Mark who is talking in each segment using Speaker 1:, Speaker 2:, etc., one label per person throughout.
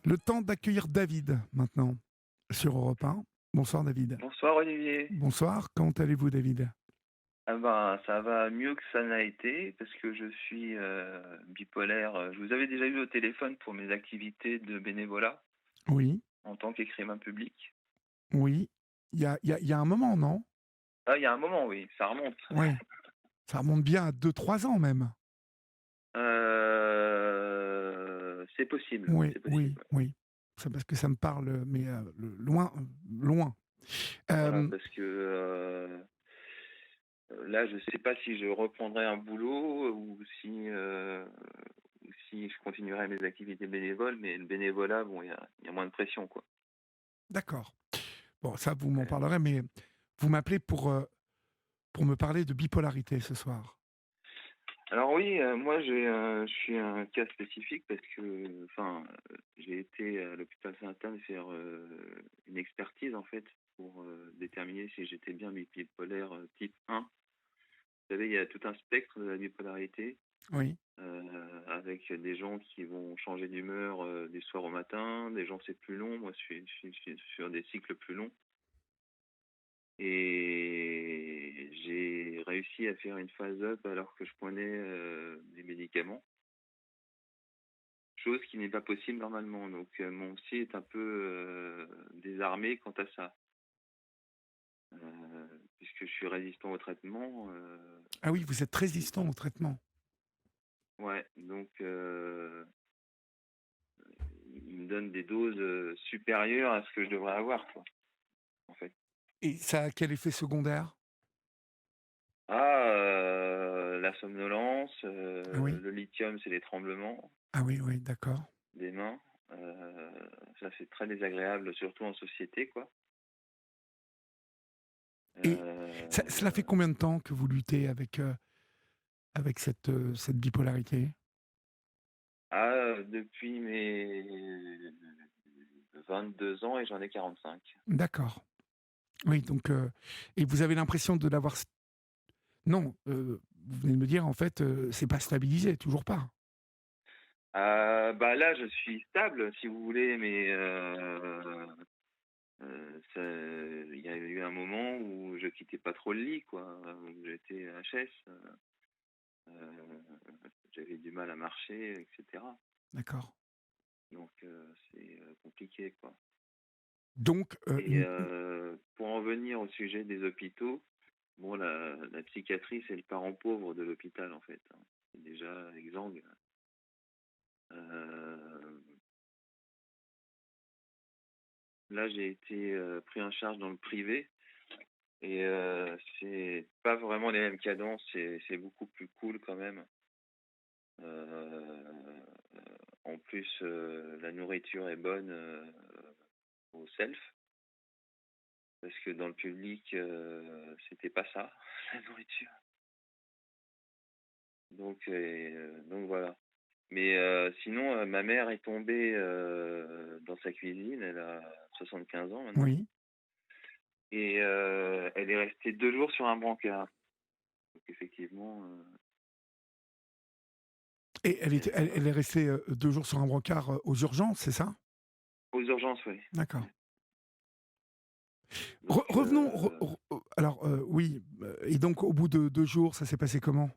Speaker 1: Le temps d'accueillir David maintenant sur Europe 1. Bonsoir David.
Speaker 2: Bonsoir Olivier.
Speaker 1: Bonsoir, comment allez-vous David?
Speaker 2: Ah ben, ça va mieux que ça n'a été parce que je suis bipolaire. Je vous avais déjà eu au téléphone pour mes activités de bénévolat
Speaker 1: Oui,
Speaker 2: en tant qu'écrivain public.
Speaker 1: oui. Il y a un moment, non?
Speaker 2: Ah, il y a un moment, oui, ça remonte.
Speaker 1: Oui, ça remonte bien à 2-3 ans même.
Speaker 2: C'est possible,
Speaker 1: Oui,
Speaker 2: c'est
Speaker 1: oui,
Speaker 2: possible.
Speaker 1: oui. C'est parce que ça me parle, mais loin, loin.
Speaker 2: Voilà,
Speaker 1: Euh,
Speaker 2: parce que là, je sais pas si je reprendrai un boulot ou si je continuerai mes activités bénévoles, mais le bénévolat, bon, il y a moins de pression, quoi.
Speaker 1: d'accord. Bon, ça, vous m'en
Speaker 2: Euh,
Speaker 1: parlerez, mais vous m'appelez pour me parler de bipolarité ce soir.
Speaker 2: Alors oui, moi je suis un cas spécifique parce que, enfin, j'ai été à l'hôpital Saint-Anne faire une expertise en fait pour déterminer si j'étais bien bipolaire type 1. Vous savez, il y a tout un spectre de la bipolarité
Speaker 1: Oui.
Speaker 2: avec des gens qui vont changer d'humeur du soir au matin, des gens c'est plus long. Moi, je suis sur des cycles plus longs et j'ai réussi à faire une phase up alors que je prenais des médicaments. Chose qui n'est pas possible normalement. Donc mon psy est un peu désarmé quant à ça. Puisque je suis résistant au traitement.
Speaker 1: Ah oui, vous êtes résistant au traitement.
Speaker 2: Ouais, donc il me donne des doses supérieures à ce que je devrais avoir, quoi, en fait.
Speaker 1: Et ça a quel effet secondaire?
Speaker 2: Ah, la somnolence,
Speaker 1: Ah oui,
Speaker 2: le lithium, c'est les tremblements
Speaker 1: ah oui, oui, d'accord.
Speaker 2: des mains. Euh, Ça, c'est très désagréable, surtout en société, quoi.
Speaker 1: Et cela fait
Speaker 2: Euh,
Speaker 1: combien de temps que vous luttez avec cette bipolarité?
Speaker 2: Depuis mes 22 ans et j'en ai 45.
Speaker 1: D'accord. Oui, donc et vous avez l'impression de l'avoir non, vous venez de me dire, en fait, c'est pas stabilisé, toujours pas?
Speaker 2: Bah là, je suis stable, si vous voulez, mais il y a eu un moment où je quittais pas trop le lit, quoi. Où j'étais HS, j'avais du mal à marcher, etc.
Speaker 1: D'accord.
Speaker 2: Donc c'est compliqué, quoi.
Speaker 1: Donc
Speaker 2: Et pour en venir au sujet des hôpitaux, bon, la psychiatrie, c'est le parent pauvre de l'hôpital, en fait, hein. C'est déjà exsangue. Euh, Là, j'ai été pris en charge dans le privé et c'est pas vraiment les mêmes cadences, c'est beaucoup plus cool quand même. Euh, En plus, la nourriture est bonne au self, parce que dans le public, c'était pas ça, la nourriture. Donc voilà. Mais sinon, ma mère est tombée dans sa cuisine, elle a 75 ans maintenant,
Speaker 1: oui.
Speaker 2: et elle est restée 2 jours sur un brancard. Donc effectivement,
Speaker 1: Et elle est
Speaker 2: voilà.
Speaker 1: restée, 2 jours sur un brancard, aux urgences, c'est ça?
Speaker 2: Aux urgences, oui.
Speaker 1: D'accord.
Speaker 2: Ouais. Donc,
Speaker 1: Revenons alors, oui, et donc au bout de 2 jours, ça s'est passé comment?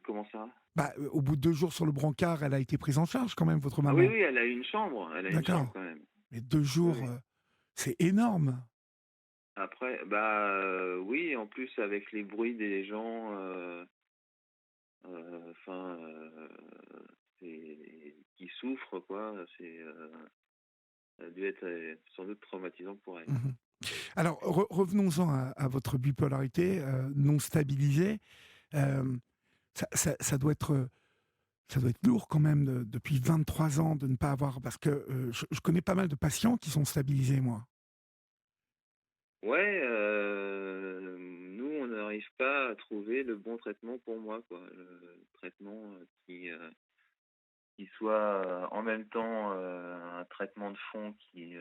Speaker 2: comment ça?
Speaker 1: Bah, au bout de 2 jours sur le brancard, elle a été prise en charge quand même, votre
Speaker 2: Ah oui,
Speaker 1: maman?
Speaker 2: oui, elle a une chambre. Elle a une chambre
Speaker 1: D'accord.
Speaker 2: quand même.
Speaker 1: Mais 2
Speaker 2: Oui,
Speaker 1: jours,
Speaker 2: oui.
Speaker 1: c'est énorme.
Speaker 2: Après, bah oui, en plus avec les bruits des gens, enfin, qui souffrent, quoi. Ça a dû être sans doute traumatisant pour elle.
Speaker 1: Mmh. Alors revenons-en à votre bipolarité, non stabilisée. Hem, ça doit être lourd quand même depuis 23 ans de ne pas avoir, parce que, je connais pas mal de patients qui sont stabilisés, moi.
Speaker 2: Ouais, nous, on n'arrive pas à trouver le bon traitement pour moi, quoi. Le traitement qui soit en même temps un traitement de fond qui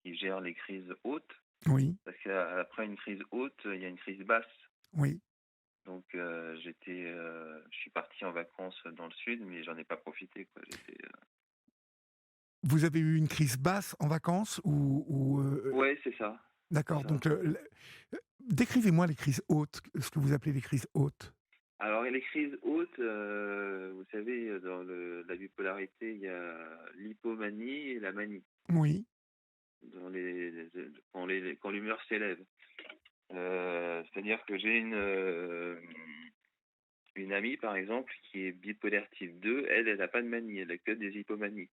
Speaker 2: gère les crises hautes,
Speaker 1: Oui,
Speaker 2: parce qu'après une crise haute, il y a une crise basse.
Speaker 1: oui,
Speaker 2: Donc je suis parti en vacances dans le sud, mais j'en ai pas profité, quoi.
Speaker 1: Vous avez eu une crise basse en vacances
Speaker 2: Ouais, c'est
Speaker 1: d'accord,
Speaker 2: ça.
Speaker 1: donc décrivez-moi les crises hautes, ce que vous appelez les crises hautes.
Speaker 2: Alors les crises hautes, vous savez, dans la bipolarité, il y a l'hypomanie et la manie,
Speaker 1: Oui,
Speaker 2: dans quand l'humeur s'élève. C'est-à-dire que j'ai une amie, par exemple, qui est bipolaire type 2. Elle n'a pas de manie, elle a que des hypomanies.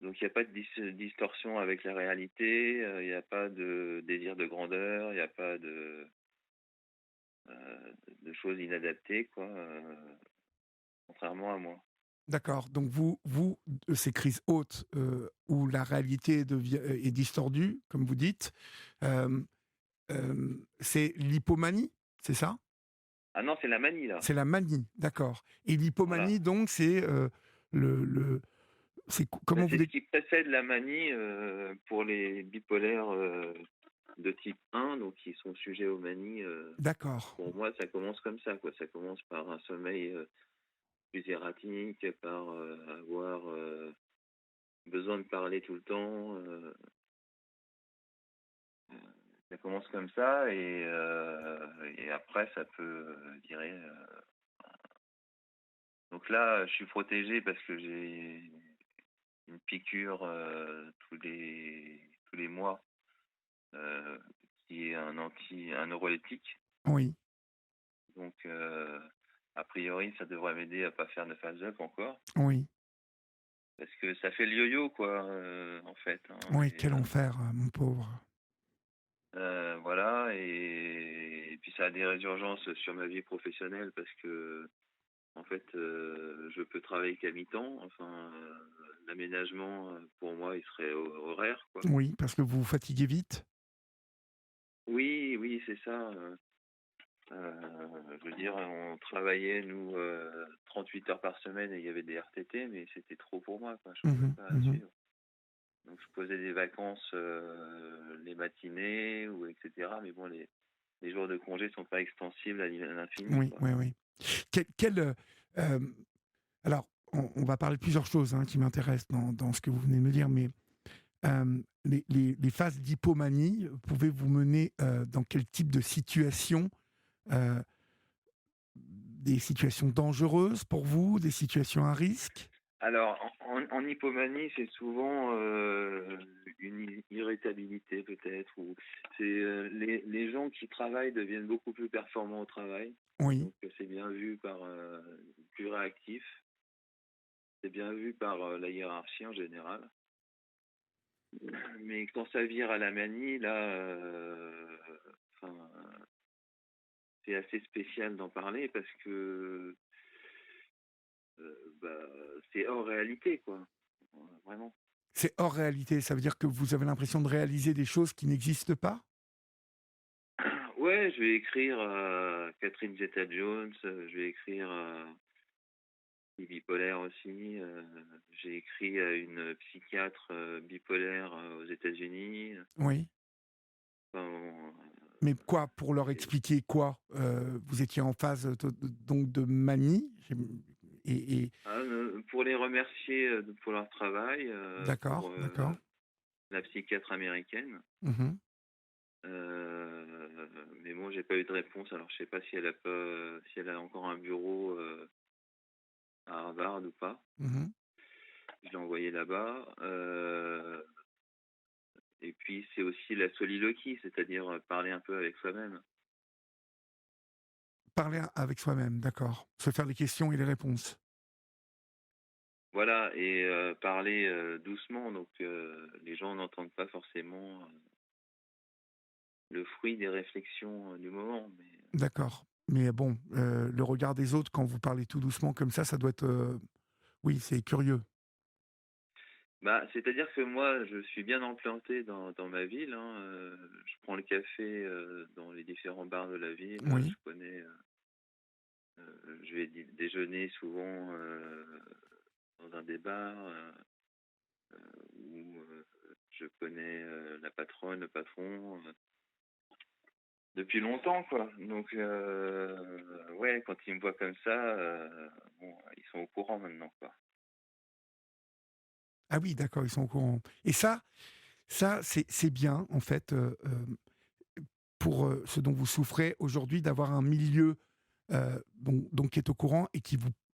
Speaker 2: Donc il n'y a pas de distorsion avec la réalité, il n'y a pas de désir de grandeur, il n'y a pas de choses inadaptées, quoi, contrairement à moi.
Speaker 1: d'accord, donc ces crises hautes, où la réalité est distordue, comme vous dites, hem, c'est l'hypomanie, c'est ça?
Speaker 2: Ah non, c'est la manie, là.
Speaker 1: C'est la manie, d'accord, et
Speaker 2: Voilà.
Speaker 1: l'hypomanie donc c'est, le
Speaker 2: Bah,
Speaker 1: comment vous
Speaker 2: c'est ce
Speaker 1: dé
Speaker 2: qui précède la manie pour les bipolaires de type 1, donc qui sont sujets aux manies.
Speaker 1: d'accord,
Speaker 2: Pour moi, ça commence comme ça, quoi. Ça commence par un sommeil plus erratique, par avoir besoin de parler tout le temps. Euh, Ça commence comme ça et après, ça peut virer. Donc là, je suis protégé parce que j'ai une piqûre tous les mois euh, qui est un neuroleptique.
Speaker 1: oui,
Speaker 2: Donc, a priori, ça devrait m'aider à pas faire de phase up encore.
Speaker 1: oui,
Speaker 2: Parce que ça fait le yo-yo, quoi, en fait, hein.
Speaker 1: oui, quel enfer, mon pauvre.
Speaker 2: Voilà, et puis ça a des résurgences sur ma vie professionnelle parce que, en fait, je peux travailler qu'à mi-temps. Enfin, l'aménagement, pour moi, il serait horaire, quoi.
Speaker 1: Oui, parce que vous vous fatiguez vite?
Speaker 2: Oui, oui, c'est ça. Je veux dire, on travaillait, nous, 38 heures par semaine et il y avait des RTT, mais c'était trop pour moi, quoi. Je pouvais
Speaker 1: Mmh
Speaker 2: pas
Speaker 1: mh.
Speaker 2: suivre. Donc, je posais des vacances les matinées, ou etc. Mais bon, les jours de congé sont pas extensibles à l'infini,
Speaker 1: Oui,
Speaker 2: quoi.
Speaker 1: oui, oui. Hem, alors on va parler de plusieurs choses, hein, qui m'intéressent dans ce que vous venez de me dire, mais les phases d'hypomanie pouvaient vous mener, dans quel type de situation? Heu, des situations dangereuses pour vous? Des situations à risque?
Speaker 2: Alors, en hypomanie, c'est souvent une irritabilité, peut-être, ou c'est les gens qui travaillent deviennent beaucoup plus performants au travail.
Speaker 1: Oui,
Speaker 2: Donc, c'est bien vu par plus réactif. C'est bien vu par la hiérarchie en général. Mais quand ça vire à la manie, là, enfin, c'est assez spécial d'en parler parce que bah, c'est hors réalité, quoi. Vraiment.
Speaker 1: c'est hors réalité, ça veut dire que vous avez l'impression de réaliser des choses qui n'existent pas?
Speaker 2: Ouais, je vais écrire Catherine Zeta-Jones, je vais écrire qui est bipolaire aussi. J'ai écrit à une psychiatre bipolaire aux États-Unis.
Speaker 1: Oui.
Speaker 2: Enfin,
Speaker 1: Mais quoi? Pour leur
Speaker 2: et-
Speaker 1: expliquer quoi? Vous étiez en phase donc de manie? Et
Speaker 2: pour les remercier pour leur travail, pour
Speaker 1: d'accord, d'accord.
Speaker 2: la psychiatre américaine.
Speaker 1: Mmh.
Speaker 2: Mais bon, j'ai pas eu de réponse. Alors, je sais pas si elle a encore un bureau à Harvard ou pas.
Speaker 1: Mmh.
Speaker 2: Je l'ai envoyé là-bas. Et puis, c'est aussi la soliloquie, c'est-à-dire parler un peu avec soi-même.
Speaker 1: Parler avec soi-même, d'accord. Se faire les questions et les réponses.
Speaker 2: Voilà, et parler doucement. Donc, les gens n'entendent pas forcément le fruit des réflexions du moment. Mais
Speaker 1: D'accord. Mais bon, le regard des autres quand vous parlez tout doucement comme ça doit être, oui, c'est curieux.
Speaker 2: bah, c'est-à-dire que moi, je suis bien implanté dans ma ville, hein. Je prends le café dans les différents bars de la ville. Je
Speaker 1: Oui.
Speaker 2: connais, je vais déjeuner souvent dans un des bars où je connais la patronne, le patron. depuis longtemps, quoi. Donc, ouais, quand ils me voient comme ça, bon, ils sont au courant maintenant, quoi.
Speaker 1: Ah oui, d'accord, ils sont au courant. Et ça c'est bien, en fait, pour ce dont vous souffrez aujourd'hui, d'avoir un milieu donc qui est au courant et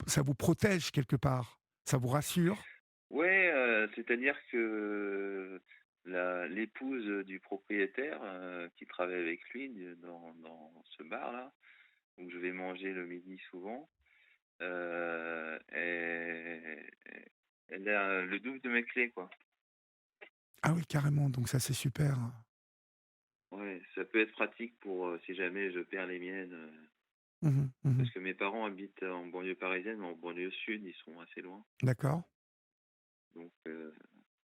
Speaker 1: ça vous protège quelque part. Ça vous rassure.
Speaker 2: Ouais, c'est-à-dire que l'épouse du propriétaire, qui travaille avec lui dans ce bar-là, où je vais manger le midi souvent, elle, elle a le double de mes clés, quoi.
Speaker 1: Ah oui, carrément, donc ça, c'est super.
Speaker 2: Ouais, ça peut être pratique pour si jamais je perds les miennes,
Speaker 1: Mmh
Speaker 2: parce
Speaker 1: mh.
Speaker 2: que mes parents habitent en banlieue parisienne, mais en banlieue sud, ils sont assez loin.
Speaker 1: D'accord,
Speaker 2: Donc,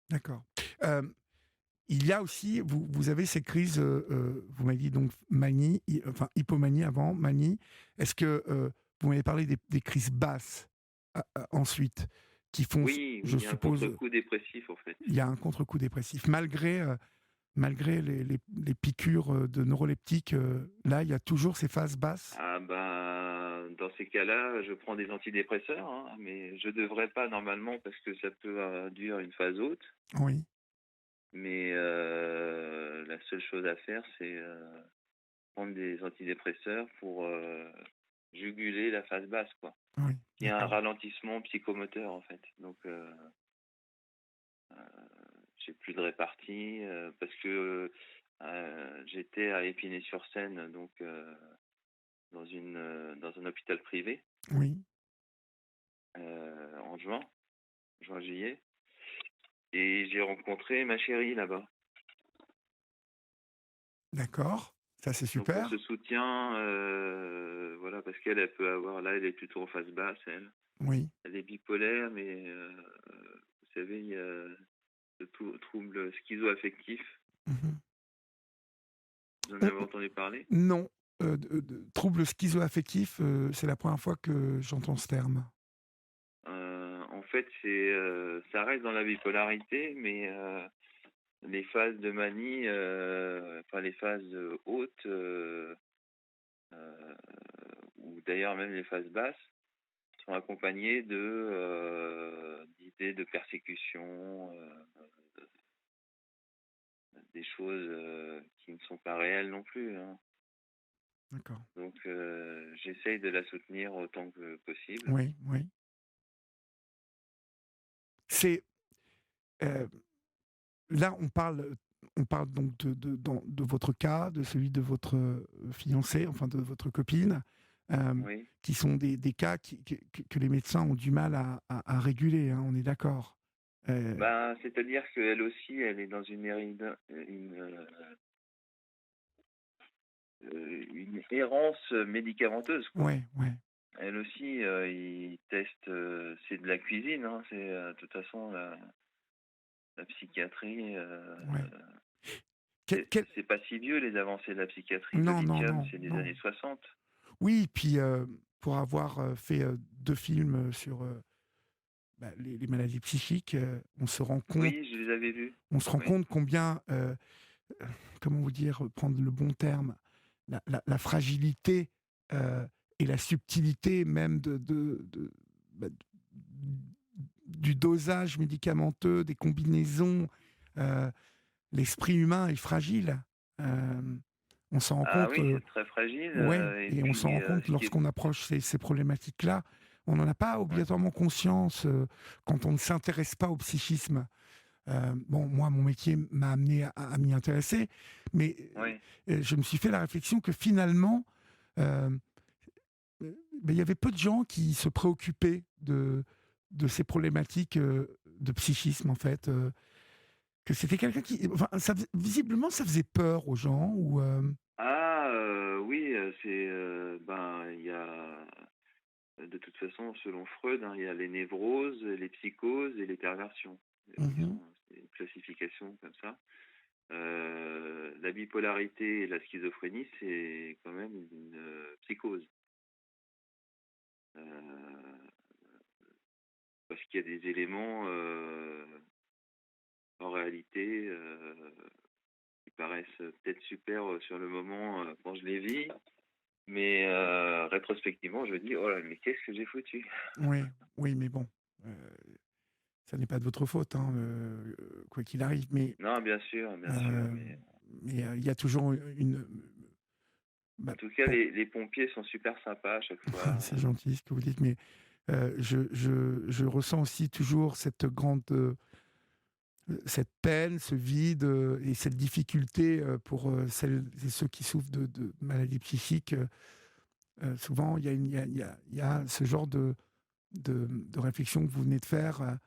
Speaker 1: d'accord. Hem, il y a aussi vous avez ces crises, vous m'avez dit donc manie, enfin hypomanie avant, manie. Est-ce que, vous m'avez parlé des crises basses, ensuite, qui font s
Speaker 2: oui, oui,
Speaker 1: je
Speaker 2: il y a un
Speaker 1: suppose,
Speaker 2: contre-coup dépressif, en fait.
Speaker 1: il y a un contre-coup dépressif malgré les piqûres, de neuroleptiques, là, il y a toujours ces phases basses?
Speaker 2: Ah bah, dans ces cas-là, je prends des antidépresseurs, hein, mais je devrais pas normalement parce que ça peut induire une phase haute.
Speaker 1: Oui,
Speaker 2: Mais la seule chose à faire, c'est prendre des antidépresseurs pour juguler la phase basse, quoi.
Speaker 1: oui,
Speaker 2: Il y a un
Speaker 1: d'accord.
Speaker 2: ralentissement psychomoteur, en fait. Donc, j'ai plus de répartie parce que j'étais à Épinay-sur-Seine, donc dans un hôpital privé
Speaker 1: Oui,
Speaker 2: en juin-juillet, et j'ai rencontré ma chérie là-bas.
Speaker 1: d'accord, ça, c'est
Speaker 2: Donc on se
Speaker 1: super.
Speaker 2: soutient, voilà, parce elle peut avoir, là, elle est plutôt en phase basse, elle.
Speaker 1: Oui.
Speaker 2: Elle est bipolaire, mais vous savez, il y a le trouble schizoaffectif.
Speaker 1: Mmh.
Speaker 2: Vous en avez entendu parler?
Speaker 1: Non, de trouble schizoaffectif, c'est la première fois que j'entends ce terme.
Speaker 2: En fait, ça reste dans la bipolarité, mais les phases de manie, enfin les phases hautes, ou d'ailleurs même les phases basses, sont accompagnées d'idées de persécution, des choses qui ne sont pas réelles non plus, hein.
Speaker 1: D'accord.
Speaker 2: Donc j'essaye de la soutenir autant que possible.
Speaker 1: Oui, oui. C'est, heu, là, on parle donc de votre cas, de celui de votre, fiancée, enfin de votre copine,
Speaker 2: Oui.
Speaker 1: qui sont des cas que les médecins ont du mal à réguler, hein, on est d'accord? Heu,
Speaker 2: Ben, c'est-à-dire qu'elle aussi, elle est dans une errance médicamenteuse, quoi.
Speaker 1: ouais, ouais,
Speaker 2: Elle aussi, ils testent, c'est de la cuisine, hein, c'est, de toute façon la psychiatrie,
Speaker 1: ouais. Quel
Speaker 2: c'est pas si vieux, les avancées de la psychiatrie. Le
Speaker 1: Non, non,
Speaker 2: lithium,
Speaker 1: non,
Speaker 2: c'est des
Speaker 1: non.
Speaker 2: années 60.
Speaker 1: Oui, puis, pour avoir, fait, 2 films, sur, bah, les maladies psychiques,
Speaker 2: Oui, je les avais vus.
Speaker 1: on se rend
Speaker 2: Oui,
Speaker 1: compte combien, comment vous dire, prendre le bon terme, la fragilité, heu et la subtilité même bah, du dosage médicamenteux, des combinaisons, heu, l'esprit humain est fragile. On s'en rend
Speaker 2: ah
Speaker 1: compte,
Speaker 2: oui, c'est très fragile,
Speaker 1: ouais,
Speaker 2: et
Speaker 1: et on s'en
Speaker 2: puis,
Speaker 1: rend compte
Speaker 2: ce qui est
Speaker 1: lorsqu'on approche ces problématiques-là. On n'en a pas
Speaker 2: ouais,
Speaker 1: obligatoirement conscience, quand on ne s'intéresse pas au psychisme. Bon, moi, mon métier m'a amené à m'y intéresser, mais
Speaker 2: ouais.
Speaker 1: je me suis fait la réflexion que finalement, euh, il y avait peu de gens qui se préoccupaient de ces problématiques de psychisme, en fait. Que c'était quelqu'un qui. Enfin, visiblement, ça faisait peur aux gens. Ou,
Speaker 2: Ah, oui, ben, il y a de toute façon, selon Freud, hein, il y a les névroses, les psychoses et les perversions.
Speaker 1: mhm,
Speaker 2: C'est une classification comme ça. La bipolarité et la schizophrénie, c'est quand même une psychose. Euh, Parce qu'il y a des éléments, en réalité, paraissent peut-être super sur le moment quand je les vis, mais rétrospectivement, je me dis, oh là, mais qu'est-ce que j'ai foutu?
Speaker 1: Oui, oui, mais bon, ça n'est pas de votre faute, hein, quoi qu'il arrive.
Speaker 2: Non, bien sûr,
Speaker 1: Euh,
Speaker 2: mais
Speaker 1: mais il y a toujours une.
Speaker 2: en
Speaker 1: Bah,
Speaker 2: tout cas,
Speaker 1: bon,
Speaker 2: les pompiers sont super sympas à chaque fois.
Speaker 1: c'est gentil ce que vous dites, mais je ressens aussi toujours cette peine, ce vide et cette difficulté pour celles et ceux qui souffrent de maladies psychiques. Souvent, il y a ce genre de réflexion que vous venez de faire.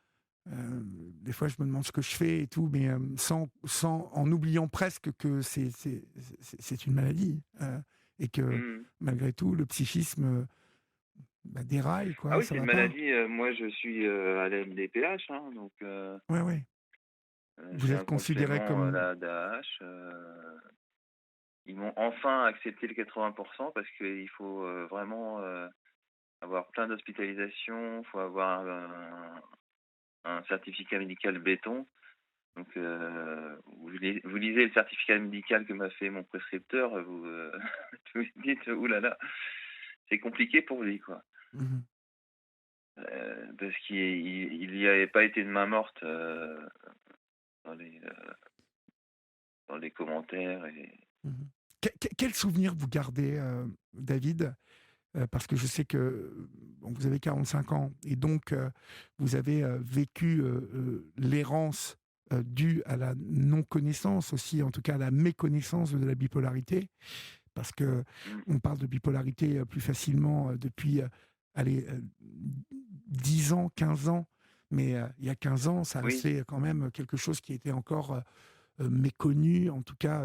Speaker 1: Des fois, je me demande ce que je fais et tout, mais en oubliant presque que c'est une maladie et que
Speaker 2: Hmm.
Speaker 1: malgré tout, le psychisme bah, déraille,
Speaker 2: Ah
Speaker 1: quoi,
Speaker 2: oui,
Speaker 1: ça
Speaker 2: c'est une
Speaker 1: va pas.
Speaker 2: maladie. Moi, je suis à la MDPH, hein, donc
Speaker 1: Ouais, ouais. Vous
Speaker 2: j'ai
Speaker 1: êtes
Speaker 2: un
Speaker 1: considéré
Speaker 2: complément à
Speaker 1: comme.
Speaker 2: la DAH. Ils m'ont enfin accepté le 80% parce qu'il faut vraiment avoir plein d'hospitalisations, il faut avoir un certificat médical béton. Donc, vous lisez le certificat médical que m'a fait mon prescripteur, vous vous dites, oulala, c'est compliqué pour lui, quoi.
Speaker 1: Mhm.
Speaker 2: Parce qu'il n'y avait pas été de main morte dans dans les commentaires.
Speaker 1: Mhm. Quel souvenir vous gardez, David? Parce que je sais que bon, vous avez 45 ans et donc vous avez vécu l'errance due à la non-connaissance aussi, en tout cas à la méconnaissance de la bipolarité, parce que
Speaker 2: Mm.
Speaker 1: on parle de bipolarité plus facilement depuis allez, 10 ans, 15 ans, mais il y a 15 ans, ça
Speaker 2: Oui.
Speaker 1: restait quand même quelque chose qui était encore méconnu, en tout cas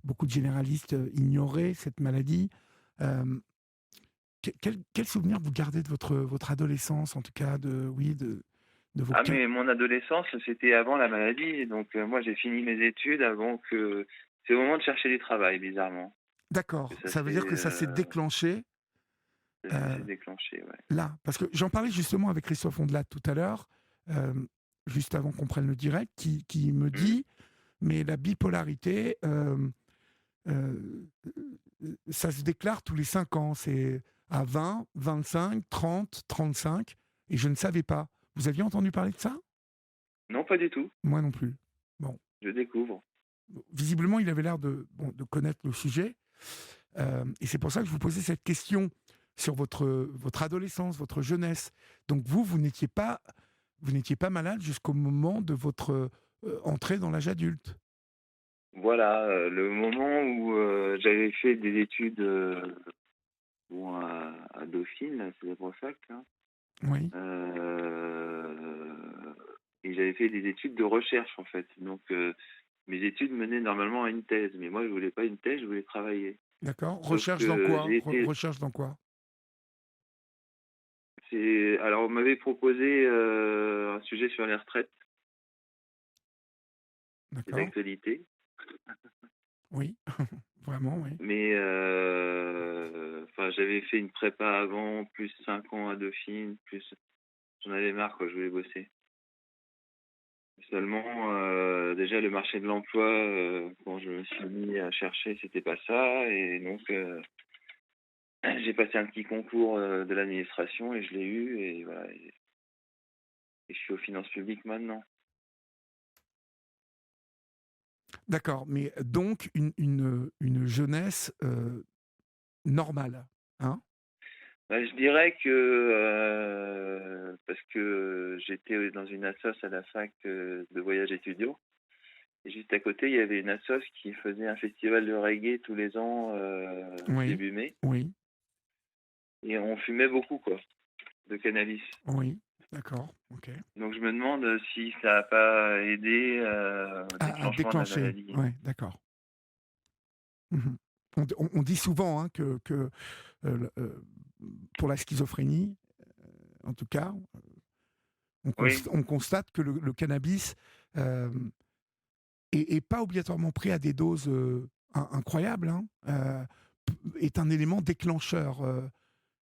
Speaker 1: beaucoup de généralistes ignoraient cette maladie. Euh, quel souvenir vous gardez de votre adolescence, en tout cas, oui, de vos
Speaker 2: Ah, mais mon adolescence, c'était avant la maladie. Donc, moi, j'ai fini mes études avant que. C'est au moment de chercher du travail, bizarrement. Que
Speaker 1: D'accord, ça veut dire que
Speaker 2: ça
Speaker 1: euh,
Speaker 2: s'est déclenché, ouais.
Speaker 1: là, parce que j'en parlais justement avec Christophe Ondelat tout à l'heure, euh, juste avant qu'on prenne le direct, qui me
Speaker 2: Hmm.
Speaker 1: dit, mais la bipolarité, euh, ça se déclare tous les 5 ans, c'est à 20, 25, 30, 35, et je ne savais pas. Vous aviez entendu parler de ça?
Speaker 2: Non, pas du tout.
Speaker 1: Moi non plus. Bon.
Speaker 2: Je découvre.
Speaker 1: Visiblement, il avait l'air de connaître le sujet. Et c'est pour ça que je vous posais cette question sur votre adolescence, votre jeunesse. Donc vous n'étiez pas malade jusqu'au moment de votre entrée dans l'âge adulte.
Speaker 2: Voilà, le moment où j'avais fait des études bon, à Dauphine, là, c'est pour ça que.
Speaker 1: Oui,
Speaker 2: Et j'avais fait des études de recherche, en fait. Donc, mes études menaient normalement à une thèse. Mais moi, je voulais pas une thèse, je voulais travailler.
Speaker 1: d'accord.
Speaker 2: Sauf
Speaker 1: Recherche dans
Speaker 2: que
Speaker 1: quoi?
Speaker 2: j'ai été.
Speaker 1: Recherche dans quoi?
Speaker 2: Alors, on m'avait proposé un sujet sur les retraites et
Speaker 1: D'accord.
Speaker 2: d'actualité.
Speaker 1: Oui, vraiment, oui.
Speaker 2: Mais enfin, j'avais fait une prépa avant, plus 5 ans à Dauphine, plus j'en avais marre, quoi, je voulais bosser. Seulement, déjà le marché de l'emploi, quand je me suis mis à chercher, c'était pas ça. Et donc, j'ai passé un petit concours de l'administration et je l'ai eu. Et voilà, et je suis aux finances publiques maintenant.
Speaker 1: D'accord, mais donc une jeunesse normale, hein?
Speaker 2: Bah, je dirais que parce que j'étais dans une assoce à la fac de voyage étudiant. Et juste à côté, il y avait une assoce qui faisait un festival de reggae tous les ans,
Speaker 1: Oui,
Speaker 2: début mai.
Speaker 1: oui,
Speaker 2: Et on fumait beaucoup, quoi, de cannabis.
Speaker 1: oui, d'accord, ok.
Speaker 2: Donc je me demande si ça n'a pas aidé au
Speaker 1: À
Speaker 2: déclenchement de la
Speaker 1: déclencher,
Speaker 2: maladie.
Speaker 1: oui, d'accord. Mhm. On dit souvent hein, que pour la schizophrénie, en tout cas,
Speaker 2: Oui,
Speaker 1: on constate que le cannabis euh, est pas obligatoirement pris à des doses incroyables, hein, est un élément déclencheur.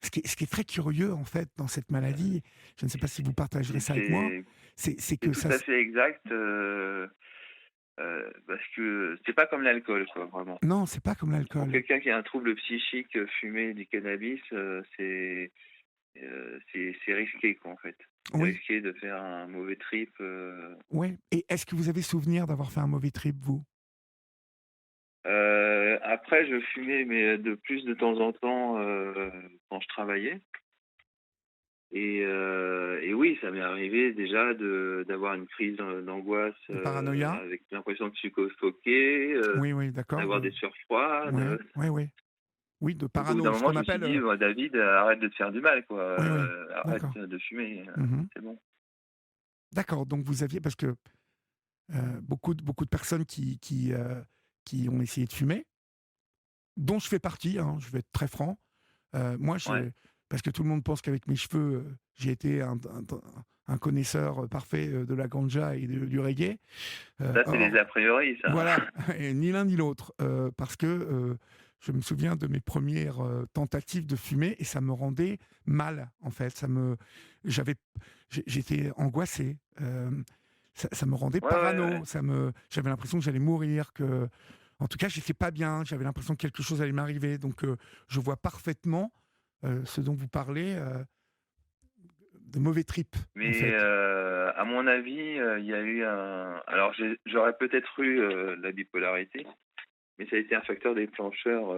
Speaker 1: Ce qui est très curieux, en fait, dans cette maladie, je ne sais pas si vous partagerez ça avec moi,
Speaker 2: c'est
Speaker 1: c'est
Speaker 2: c'est
Speaker 1: que
Speaker 2: tout
Speaker 1: ça.
Speaker 2: à fait exact. Parce que c'est pas comme l'alcool, quoi, vraiment.
Speaker 1: Non, c'est pas comme
Speaker 2: Pour
Speaker 1: l'alcool.
Speaker 2: quelqu'un qui a un trouble psychique, fumer du cannabis, c'est risqué, quoi, en fait. C'est
Speaker 1: Oui,
Speaker 2: risqué de faire un mauvais trip.
Speaker 1: ouais. Et est-ce que vous avez souvenir d'avoir fait un mauvais trip, vous?
Speaker 2: Après, je fumais, mais de temps en temps, quand je travaillais. Et oui, ça m'est arrivé déjà d'avoir une crise d'angoisse,
Speaker 1: De paranoïa?
Speaker 2: avec l'impression de suffoquer,
Speaker 1: Oui, oui, d'accord.
Speaker 2: d'avoir des sueurs froides.
Speaker 1: Ouais, ouais, ouais. Oui, de
Speaker 2: Donc au bout d'un
Speaker 1: parano, ce
Speaker 2: moment,
Speaker 1: qu'on
Speaker 2: je me suis
Speaker 1: appelle.
Speaker 2: dit: «Bah, David, arrête de te faire du mal, quoi,
Speaker 1: Oui, oui,
Speaker 2: arrête
Speaker 1: d'accord.
Speaker 2: de fumer,
Speaker 1: Mmh.
Speaker 2: c'est bon».
Speaker 1: D'accord, donc vous aviez parce que, beaucoup de personnes qui ont essayé de fumer, dont je fais partie, hein, je vais être très franc. Moi,
Speaker 2: Ouais.
Speaker 1: parce que tout le monde pense qu'avec mes cheveux, j'ai été un connaisseur parfait de la ganja et du reggae.
Speaker 2: Ça, c'est les
Speaker 1: Or,
Speaker 2: a priori, ça.
Speaker 1: voilà, et ni l'un ni l'autre, parce que je me souviens de mes premières tentatives de fumer et ça me rendait mal, en fait. J'avais, j'étais angoissé. Ça me rendait
Speaker 2: Ouais, ouais, ouais.
Speaker 1: parano. J'avais l'impression que j'allais mourir, en tout cas, j'étais pas bien. J'avais l'impression que quelque chose allait m'arriver. Donc, je vois parfaitement ce dont vous parlez, de mauvais tripes, en
Speaker 2: Mais
Speaker 1: fait.
Speaker 2: à mon avis, il y a eu un alors j'aurais peut-être eu, la bipolarité, mais ça a été un facteur déclencheur,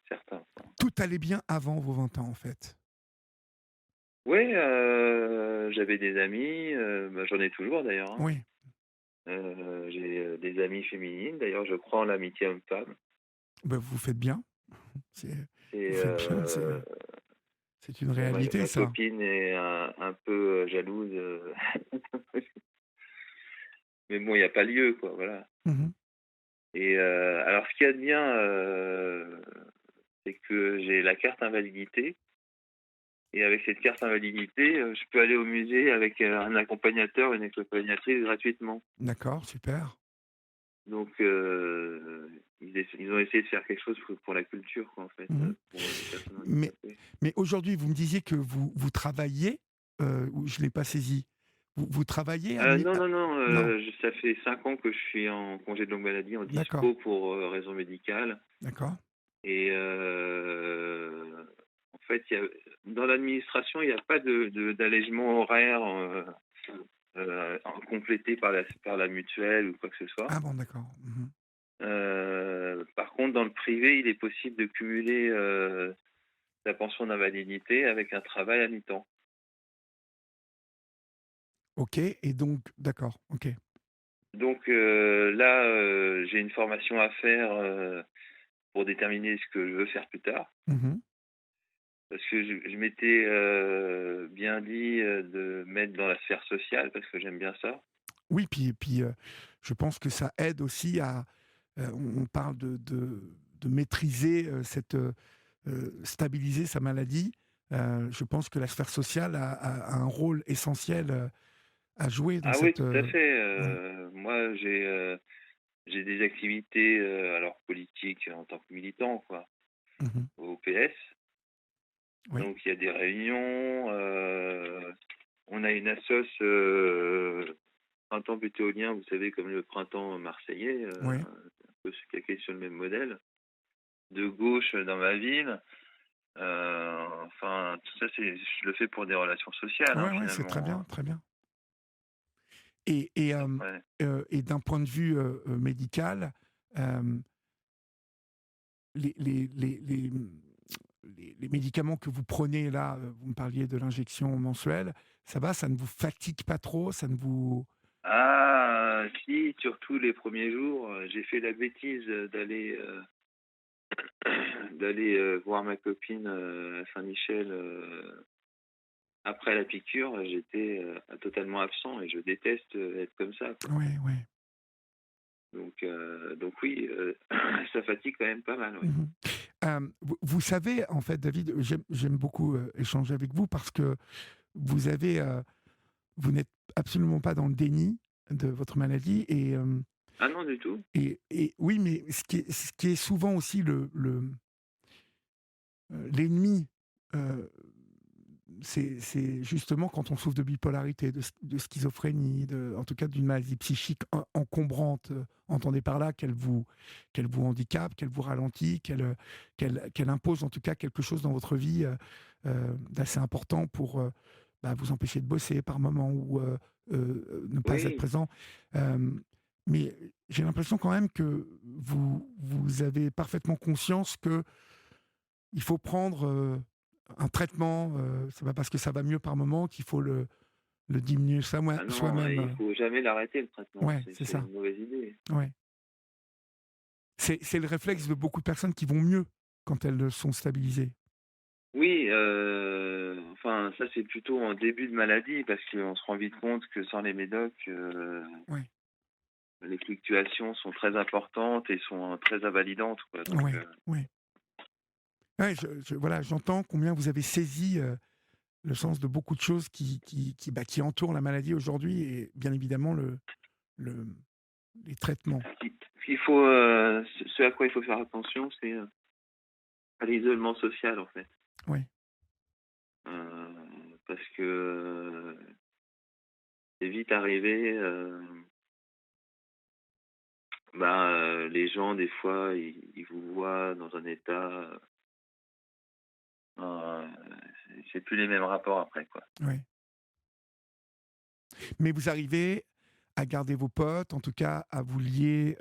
Speaker 2: certain, quoi.
Speaker 1: Tout allait bien avant vos 20 ans, en fait.
Speaker 2: Oui, j'avais des amis, bah, j'en ai toujours d'ailleurs, hein.
Speaker 1: Oui,
Speaker 2: J'ai, des amies féminines, d'ailleurs je crois en l'amitié homme-femme.
Speaker 1: ben, vous faites bien. C'est Vous
Speaker 2: Et
Speaker 1: faites bien, c'est une
Speaker 2: bon,
Speaker 1: réalité,
Speaker 2: ma
Speaker 1: ça.
Speaker 2: copine est un peu, jalouse, mais bon, il y a pas lieu, quoi, voilà.
Speaker 1: Mmh.
Speaker 2: Et alors ce qu'il y a de bien, c'est que j'ai la carte invalidité, et avec cette carte invalidité, je peux aller au musée avec, un accompagnateur, une accompagnatrice gratuitement.
Speaker 1: D'accord, super.
Speaker 2: Donc ils ont essayé de faire quelque chose pour la culture, quoi, en fait,
Speaker 1: Mmh.
Speaker 2: pour les personnes
Speaker 1: Mais
Speaker 2: handicapées.
Speaker 1: aujourd'hui, vous me disiez que vous travaillez, ou je ne l'ai pas saisi? Vous travaillez
Speaker 2: Non, non, non,
Speaker 1: non,
Speaker 2: je ça fait 5 ans que je suis en congé de longue maladie, en
Speaker 1: d'accord,
Speaker 2: dispo pour, raison médicale.
Speaker 1: d'accord.
Speaker 2: Et en fait, dans l'administration, il y a pas d'allègement horaire, complété par la mutuelle ou quoi que ce soit.
Speaker 1: Ah bon, d'accord. Mmh.
Speaker 2: Par contre, dans le privé, il est possible de cumuler, sa pension d'invalidité avec un travail à mi-temps.
Speaker 1: OK, et donc d'accord, OK.
Speaker 2: Donc là, j'ai une formation à faire, pour déterminer ce que je veux faire plus tard.
Speaker 1: Mmh.
Speaker 2: Parce que je m'étais, bien dit, de mettre dans la sphère sociale parce que j'aime bien ça.
Speaker 1: Oui, puis, je pense que ça aide aussi à, on parle de maîtriser, stabiliser sa maladie. Je pense que la sphère sociale a un rôle essentiel, à jouer dans
Speaker 2: Ah oui,
Speaker 1: cette,
Speaker 2: tout à fait,
Speaker 1: ouais.
Speaker 2: moi j'ai des activités, alors politiques en tant que militant, quoi,
Speaker 1: Mmh.
Speaker 2: au PS.
Speaker 1: Oui,
Speaker 2: Donc il y a des réunions, on a une assoce, Printemps butéolien, vous savez, comme le printemps marseillais,
Speaker 1: oui.
Speaker 2: un peu calqué sur le même modèle, de gauche dans ma ville. Enfin, tout ça, je le fais pour des relations sociales, hein,
Speaker 1: Ouais, ouais, c'est très
Speaker 2: finalement,
Speaker 1: bien,
Speaker 2: hein.
Speaker 1: très bien.
Speaker 2: Après,
Speaker 1: Et d'un point de vue, médical, hem, les médicaments que vous prenez là, vous me parliez de l'injection mensuelle, ça va? Ça ne vous fatigue pas trop? Ça ne vous
Speaker 2: ah si, surtout les premiers jours, j'ai fait la bêtise, d'aller, voir ma copine, à Saint-Michel, après la piqûre. J'étais, totalement absent et je déteste, être comme ça, quoi.
Speaker 1: ouais, ouais.
Speaker 2: Donc oui, ça fatigue quand même pas mal, oui.
Speaker 1: Mmh. Vous savez, en fait, David, j'aime beaucoup, échanger avec vous parce que vous avez, vous n'êtes absolument pas dans le déni de votre maladie,
Speaker 2: Ah non, du tout.
Speaker 1: et oui, mais ce qui est souvent aussi l'ennemi, heu, c'est justement quand on souffre de bipolarité, de schizophrénie, en tout cas d'une maladie psychique encombrante, entendez par là qu'elle vous handicape, qu'elle vous ralentit, qu'elle impose en tout cas quelque chose dans votre vie d'assez important pour vous empêcher de bosser par moment ou ne pas être
Speaker 2: Oui.
Speaker 1: présent. Euh, mais j'ai l'impression quand même que vous avez parfaitement conscience que il faut prendre un traitement, c'est pas parce que ça va mieux par moment qu'il faut le diminuer
Speaker 2: Ah non,
Speaker 1: soi-même.
Speaker 2: il faut jamais l'arrêter le traitement,
Speaker 1: Ouais, c'est
Speaker 2: c'est
Speaker 1: ça.
Speaker 2: une mauvaise idée.
Speaker 1: Ouais. C'est le réflexe de beaucoup de personnes qui vont mieux quand elles sont stabilisées.
Speaker 2: Oui, enfin ça c'est plutôt en début de maladie parce qu'on se rend vite compte que sans les médocs,
Speaker 1: Ouais,
Speaker 2: les fluctuations sont très importantes et sont très invalidantes, quoi. Donc,
Speaker 1: ouais, ouais. Ouais, voilà, j'entends combien vous avez saisi le sens de beaucoup de choses qui entourent la maladie aujourd'hui et bien évidemment le, les traitements.
Speaker 2: il faut, ce à quoi il faut faire attention, c'est à l'isolement social en fait.
Speaker 1: Ouais,
Speaker 2: Parce que c'est vite arrivé, les gens des fois ils vous voient dans un état, euh, c'est plus les mêmes rapports après, quoi.
Speaker 1: ouais. Mais vous arrivez à garder vos potes, en tout cas à vous lier.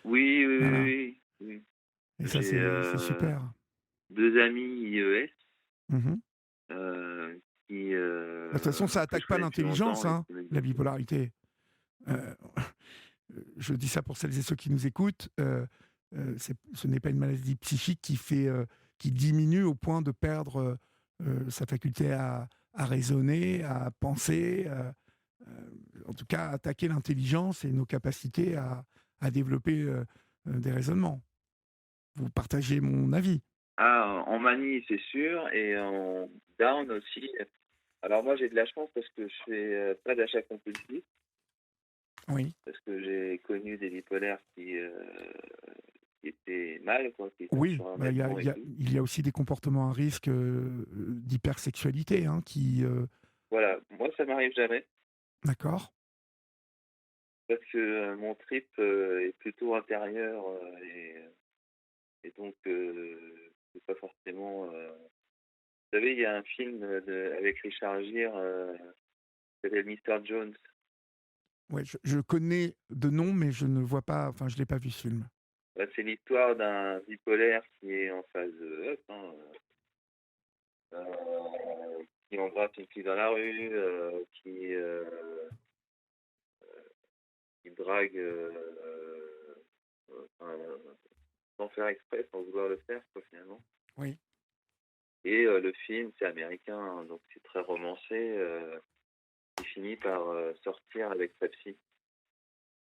Speaker 2: Oui, oui,
Speaker 1: Voilà.
Speaker 2: oui, oui, oui.
Speaker 1: Et ça,
Speaker 2: J'ai
Speaker 1: c'est super.
Speaker 2: 2 amis IES,
Speaker 1: Mhm.
Speaker 2: heu, qui,
Speaker 1: De toute façon, ça
Speaker 2: que je
Speaker 1: attaque pas
Speaker 2: connais depuis
Speaker 1: l'intelligence,
Speaker 2: longtemps et
Speaker 1: hein,
Speaker 2: qui m'aident
Speaker 1: la
Speaker 2: beaucoup.
Speaker 1: bipolarité. Euh, je dis ça pour celles et ceux qui nous écoutent. Ce n'est pas une maladie psychique qui diminue au point de perdre sa faculté à raisonner, à penser, en tout cas à attaquer l'intelligence et nos capacités à développer des raisonnements. Vous partagez mon avis.
Speaker 2: Ah, en manie, c'est sûr, et en down aussi. Alors moi, j'ai de la chance parce que je fais pas d'achat compulsif,
Speaker 1: Oui.
Speaker 2: parce que j'ai connu des bipolaires qui étaient mal, quoi, qui étaient en
Speaker 1: Oui,
Speaker 2: surendettement et tout.
Speaker 1: il y a aussi des comportements à risque d'hypersexualité
Speaker 2: Voilà, moi, ça m'arrive jamais,
Speaker 1: d'accord.
Speaker 2: parce que mon trip est plutôt intérieur, et donc c'est pas forcément. Vous savez, il y a un film avec Richard Gere qui s'appelle Mr. Jones.
Speaker 1: Ouais, je connais de nom, mais je ne vois pas, enfin, je l'ai pas vu ce film.
Speaker 2: Bah, c'est l'histoire d'un bipolaire qui est en phase up, hein, qui embrasse une fille dans la rue, qui drague enfin, sans faire exprès, sans vouloir le faire, quoi, finalement.
Speaker 1: Oui,
Speaker 2: Et le film, c'est américain, hein, donc c'est très romancé. Il finit par sortir avec sa psy,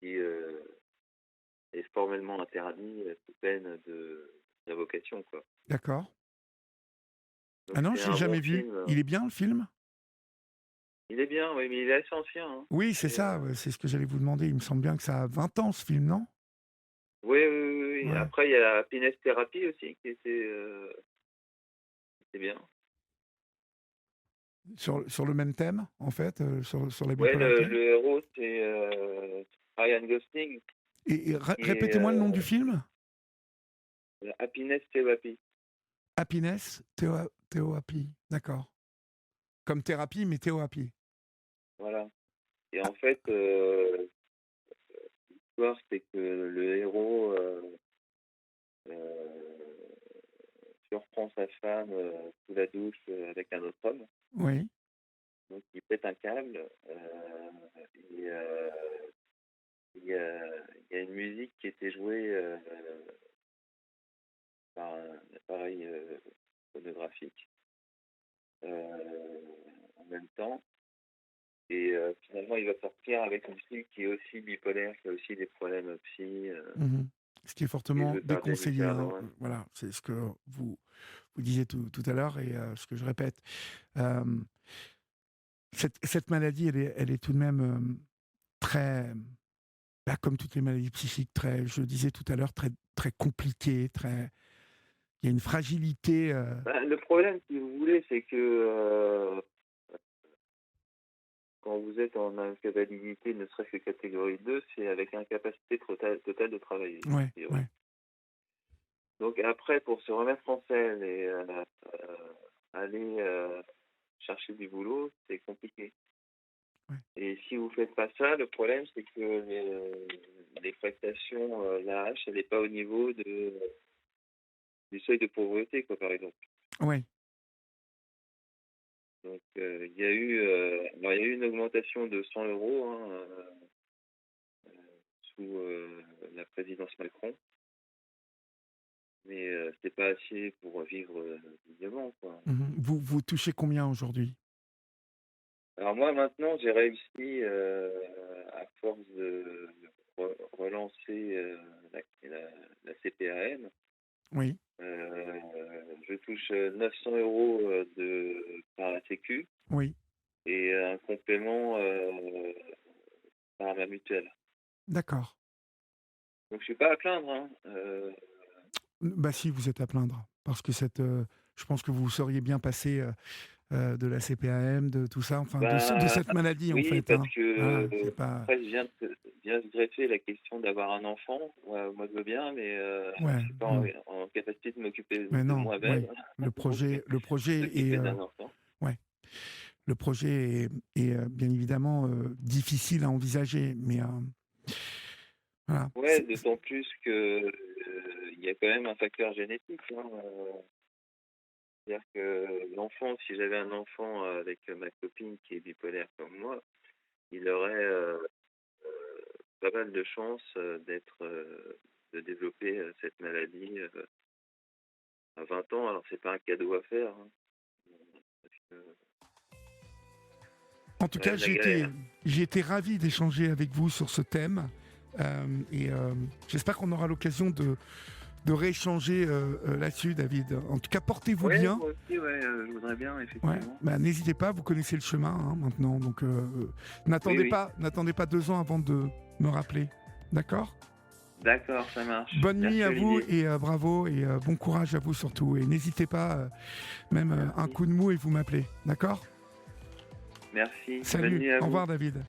Speaker 2: qui est formellement interdit sous peine de révocation, quoi.
Speaker 1: d'accord.
Speaker 2: Donc
Speaker 1: Ah non,
Speaker 2: c'est
Speaker 1: je l'ai
Speaker 2: un bon
Speaker 1: jamais vu.
Speaker 2: film.
Speaker 1: Il est bien le film?
Speaker 2: Il est bien, oui, mais il est assez ancien, hein.
Speaker 1: Oui, c'est
Speaker 2: Et,
Speaker 1: ça, ouais, c'est ce que j'allais vous demander. Il me semble bien que ça a 20 ans ce film, non?
Speaker 2: oui, oui, oui, oui, oui.
Speaker 1: Ouais.
Speaker 2: Après, il y a la Happiness Therapy aussi qui était bien.
Speaker 1: Sur le même thème, en fait, sur la
Speaker 2: Ouais,
Speaker 1: bipolarité.
Speaker 2: le héros, c'est Ryan Gosling,
Speaker 1: Et
Speaker 2: qui est
Speaker 1: répétez-moi le nom du film.
Speaker 2: la Happiness Therapy.
Speaker 1: Happiness, Théohappy. D'accord. Comme thérapie, mais Théohappy.
Speaker 2: Voilà. Et
Speaker 1: Ah,
Speaker 2: en fait, l'histoire, c'est que le héros euh, surprend sa femme sous la douche avec un autre homme.
Speaker 1: oui,
Speaker 2: Donc, il pète un câble. Et, il y a une musique qui était jouée par un appareil phonographique en même temps. Et finalement, il va sortir avec une fille qui est aussi bipolaire, qui a aussi des problèmes psy,
Speaker 1: mhm. Ce qui est
Speaker 2: et je
Speaker 1: fortement
Speaker 2: veux par
Speaker 1: déconseillé,
Speaker 2: Jennifer
Speaker 1: hein.
Speaker 2: Lawrence.
Speaker 1: Voilà, c'est ce que vous disiez tout à l'heure et ce que je répète. Euh, cette maladie, elle est tout de même très, comme toutes les maladies psychiques, très, je disais tout à l'heure, très, très compliquée, très, Il y a une fragilité.
Speaker 2: Le problème, si vous voulez, c'est que quand vous êtes en invalidité, ne serait-ce que catégorie 2, c'est avec incapacité totale de travailler.
Speaker 1: Ouais, ouais.
Speaker 2: Donc après, pour se remettre en selle et aller chercher du boulot, c'est compliqué.
Speaker 1: Ouais.
Speaker 2: Et si vous faites pas ça, le problème, c'est que les prestations, l'AH, elle n'est pas au niveau du seuil de pauvreté, quoi, par exemple.
Speaker 1: Ouais.
Speaker 2: Donc il y a eu une augmentation de 100 euros sous la présidence Macron, mais c'est pas assez pour vivre dignement, quoi.
Speaker 1: Vous touchez combien aujourd'hui?
Speaker 2: Alors moi maintenant j'ai réussi à force de relancer la CPAM.
Speaker 1: Oui.
Speaker 2: Je touche 900 euros par la Sécu
Speaker 1: Oui.
Speaker 2: et un complément par ma mutuelle.
Speaker 1: D'accord.
Speaker 2: Donc je suis pas à plaindre, hein.
Speaker 1: Bah si, vous êtes à plaindre. Parce que je pense que vous seriez bien passé de la CPAM, de tout ça, enfin de cette maladie en
Speaker 2: Oui,
Speaker 1: fait.
Speaker 2: parce
Speaker 1: Hein.
Speaker 2: que
Speaker 1: C'est pas...
Speaker 2: après vient se greffer la question d'avoir un enfant. Moi je veux bien, mais
Speaker 1: Ouais.
Speaker 2: je suis pas en capacité de m'occuper
Speaker 1: Mais
Speaker 2: de
Speaker 1: non,
Speaker 2: moi-même.
Speaker 1: le projet est...
Speaker 2: S'occuper d'un enfant.
Speaker 1: ouais. Le projet est bien évidemment difficile à envisager, mais voilà.
Speaker 2: Ouais, d'autant plus que il y a quand même un facteur génétique, hein. C'est-à-dire que l'enfant, si j'avais un enfant avec ma copine qui est bipolaire comme moi, il aurait pas mal de chances de développer cette maladie à 20 ans. Alors c'est pas un cadeau à faire, hein, parce que
Speaker 1: En tout cas,
Speaker 2: la galère.
Speaker 1: j'ai été ravi d'échanger avec vous sur ce thème. Et j'espère qu'on aura l'occasion de rééchanger là-dessus, David. En tout cas, portez-vous
Speaker 2: Ouais,
Speaker 1: bien.
Speaker 2: moi aussi, je voudrais bien,
Speaker 1: Ouais.
Speaker 2: effectivement.
Speaker 1: Bah, n'hésitez pas, vous connaissez le chemin maintenant. Donc, n'attendez
Speaker 2: Oui.
Speaker 1: pas 2 ans avant de me rappeler. D'accord ?
Speaker 2: D'accord, ça marche.
Speaker 1: Bonne nuit à vous
Speaker 2: Olivier.
Speaker 1: et bravo et bon courage à vous surtout. Et n'hésitez pas, même un coup de mou et vous m'appelez. D'accord ?
Speaker 2: Merci. Bonne
Speaker 1: Salut,
Speaker 2: nuit à
Speaker 1: au
Speaker 2: vous.
Speaker 1: revoir David.